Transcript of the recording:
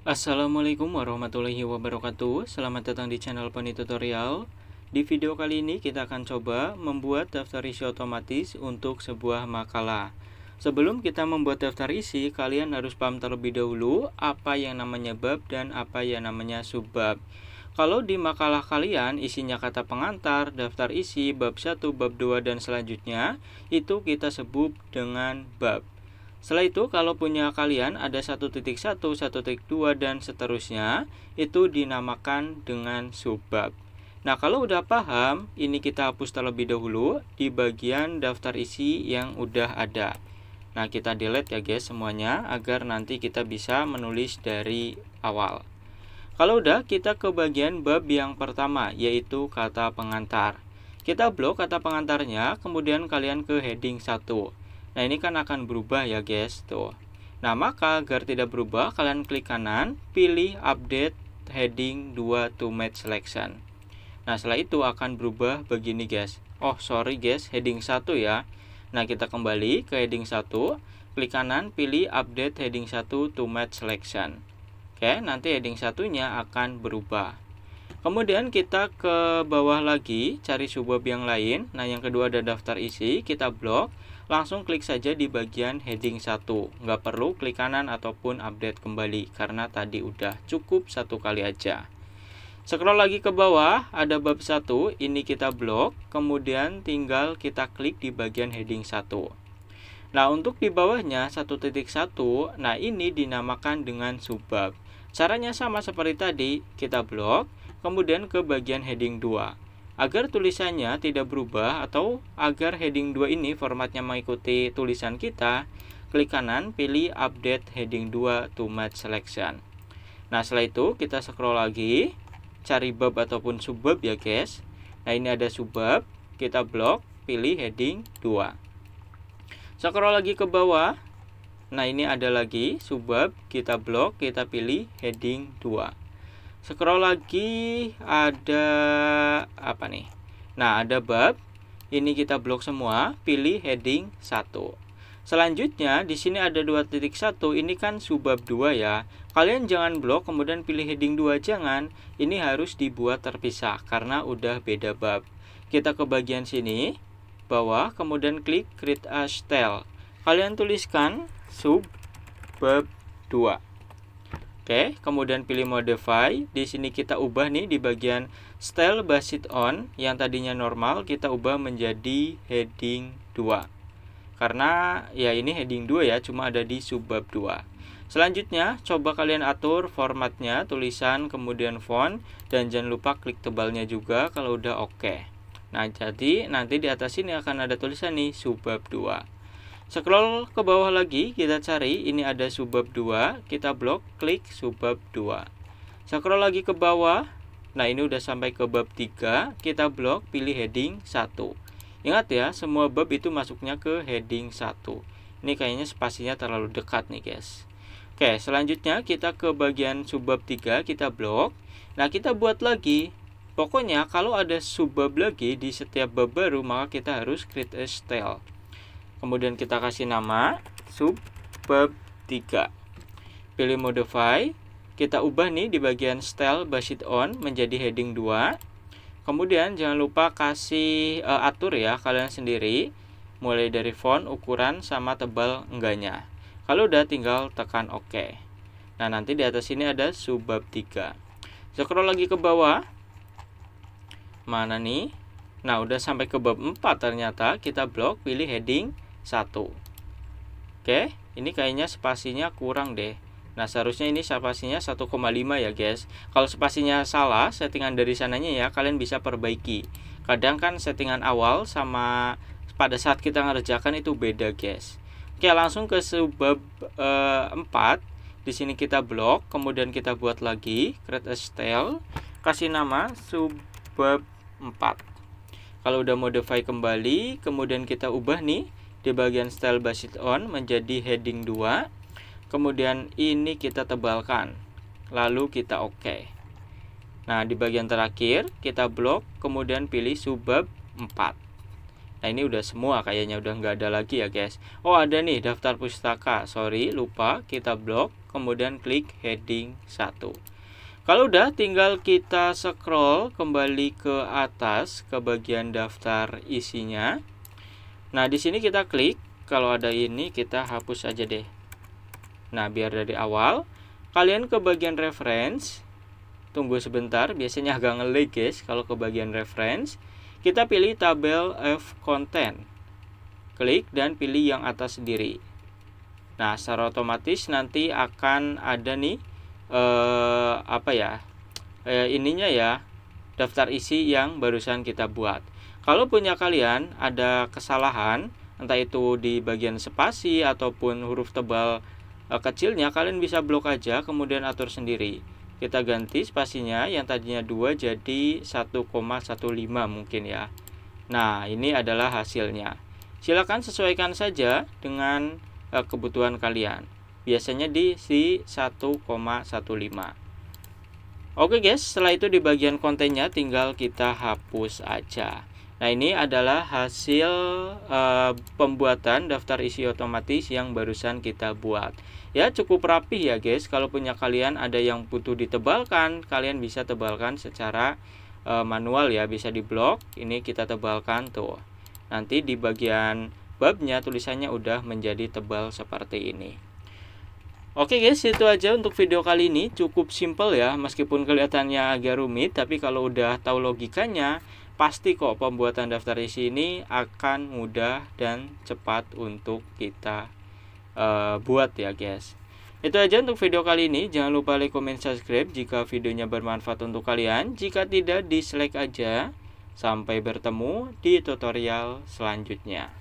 Assalamualaikum warahmatullahi wabarakatuh. Selamat datang di channel Poni Tutorial. Di video kali ini kita akan coba membuat daftar isi otomatis untuk sebuah makalah. Sebelum kita membuat daftar isi, kalian harus paham terlebih dahulu apa yang namanya bab dan apa yang namanya subbab. Kalau di makalah kalian isinya kata pengantar, daftar isi, bab 1, bab 2, dan selanjutnya, itu kita sebut dengan bab. Setelah itu, kalau punya kalian ada 1.1, 1.2, dan seterusnya, itu dinamakan dengan subbab. Nah, kalau udah paham, ini kita hapus terlebih dahulu di bagian daftar isi yang udah ada. Nah, kita delete ya guys semuanya, agar nanti kita bisa menulis dari awal. Kalau udah, kita ke bagian bab yang pertama, yaitu kata pengantar. Kita blok kata pengantarnya, kemudian kalian ke heading 1. Nah, ini kan akan berubah ya guys, tuh. Nah, maka agar tidak berubah, kalian klik kanan, pilih update heading 2 to match selection. Nah, setelah itu akan berubah begini guys. Oh, sorry guys, heading 1 ya. Nah, kita kembali ke heading 1, klik kanan, pilih update heading 1 to match selection. Oke, nanti heading satunya akan berubah. Kemudian kita ke bawah lagi, cari subbab yang lain. Nah, yang kedua ada daftar isi, kita blok. Langsung klik saja di bagian heading 1. Nggak perlu klik kanan ataupun update kembali, karena tadi udah cukup satu kali aja. Scroll lagi ke bawah, ada bab 1, ini kita blok. Kemudian tinggal kita klik di bagian heading 1. Nah, untuk di bawahnya 1.1, nah ini dinamakan dengan subbab. Caranya sama seperti tadi, kita blok, kemudian ke bagian heading 2. Agar tulisannya tidak berubah atau agar heading 2 ini formatnya mengikuti tulisan kita, klik kanan, pilih update heading 2 to match selection. Nah, setelah itu kita scroll lagi, cari bab ataupun subbab ya guys. Nah, ini ada subbab, kita blok, pilih heading 2. Scroll lagi ke bawah. Nah, ini ada lagi subbab, kita blok, kita pilih heading 2. Scroll lagi, ada apa nih? Nah, ada bab. Ini kita blok semua, pilih heading 1. Selanjutnya, di sini ada 2.1, ini kan subbab 2 ya. Kalian jangan blok kemudian pilih heading 2, jangan. Ini harus dibuat terpisah karena udah beda bab. Kita ke bagian sini, bawah, kemudian klik create a style. Kalian tuliskan subbab 2. Oke, kemudian pilih modify. Di sini kita ubah nih di bagian style based on, yang tadinya normal kita ubah menjadi heading 2. Karena ya ini heading 2 ya, cuma ada di subbab 2. Selanjutnya, coba kalian atur formatnya, tulisan, kemudian font, dan jangan lupa klik tebalnya juga kalau udah oke. Nah, jadi nanti di atas ini akan ada tulisan nih subbab 2. Scroll ke bawah lagi, kita cari, ini ada subbab 2, kita blok, klik subbab 2. Scroll lagi ke bawah, nah ini udah sampai ke bab 3, kita blok, pilih heading 1. Ingat ya, semua bab itu masuknya ke heading 1. Ini kayaknya spasinya terlalu dekat nih guys. Oke, selanjutnya kita ke bagian subbab 3, kita blok. Nah, kita buat lagi. Pokoknya kalau ada subbab lagi di setiap bab baru, maka kita harus create a style. Kemudian kita kasih nama subbab 3. Pilih modify. Kita ubah nih di bagian style based on menjadi heading 2. Kemudian jangan lupa kasih atur ya kalian sendiri, mulai dari font, ukuran, sama tebal enggaknya. Kalau udah tinggal tekan OK. Nah, nanti di atas ini ada subbab 3. Scroll lagi ke bawah. Mana nih? Nah, udah sampai ke bab 4 ternyata. Kita blok, pilih heading 1. Oke, ini kayaknya spasinya kurang deh. Nah, seharusnya ini spasinya 1,5 ya guys. Kalau spasinya salah, settingan dari sananya ya kalian bisa perbaiki. Kadang kan settingan awal sama pada saat kita ngerjakan itu beda guys. Oke, langsung ke subbab 4. Di sini kita blok, kemudian kita buat lagi create a style, kasih nama subbab 4. Kalau udah modify kembali, kemudian kita ubah nih di bagian style based on menjadi heading 2. Kemudian ini kita tebalkan, lalu kita OK. Nah, di bagian terakhir kita blok, kemudian pilih subbab 4. Nah, ini udah semua kayaknya, udah nggak ada lagi ya guys. Oh, ada nih daftar pustaka, sorry lupa, kita blok, kemudian klik heading 1. Kalau udah, tinggal kita scroll kembali ke atas ke bagian daftar isinya. Nah, di sini kita klik, kalau ada ini kita hapus aja deh. Nah, biar dari awal, kalian ke bagian reference, tunggu sebentar, biasanya agak ngelag guys kalau ke bagian reference. Kita pilih tabel of content. Klik dan pilih yang atas sendiri. Nah, secara otomatis nanti akan ada nih ininya ya, daftar isi yang barusan kita buat. Kalau punya kalian ada kesalahan, entah itu di bagian spasi ataupun huruf tebal kecilnya, kalian bisa blok aja kemudian atur sendiri. Kita ganti spasinya yang tadinya 2 jadi 1,15 mungkin ya. Nah, ini adalah hasilnya. Silakan sesuaikan saja dengan kebutuhan kalian. Biasanya di 1,15. Oke guys, setelah itu di bagian kontennya tinggal kita hapus aja. Nah, ini adalah hasil pembuatan daftar isi otomatis yang barusan kita buat. Ya, cukup rapi ya guys. Kalau punya kalian ada yang butuh ditebalkan, kalian bisa tebalkan secara manual ya, bisa di blok. Ini kita tebalkan tuh. Nanti di bagian babnya tulisannya udah menjadi tebal seperti ini. Oke guys, itu aja untuk video kali ini. Cukup simple ya, meskipun kelihatannya agak rumit, tapi kalau udah tahu logikanya, pasti kok pembuatan daftar isi ini akan mudah dan cepat untuk kita buat ya guys. Itu aja untuk video kali ini. Jangan lupa like, comment, subscribe jika videonya bermanfaat untuk kalian. Jika tidak, dislike aja. Sampai bertemu di tutorial selanjutnya.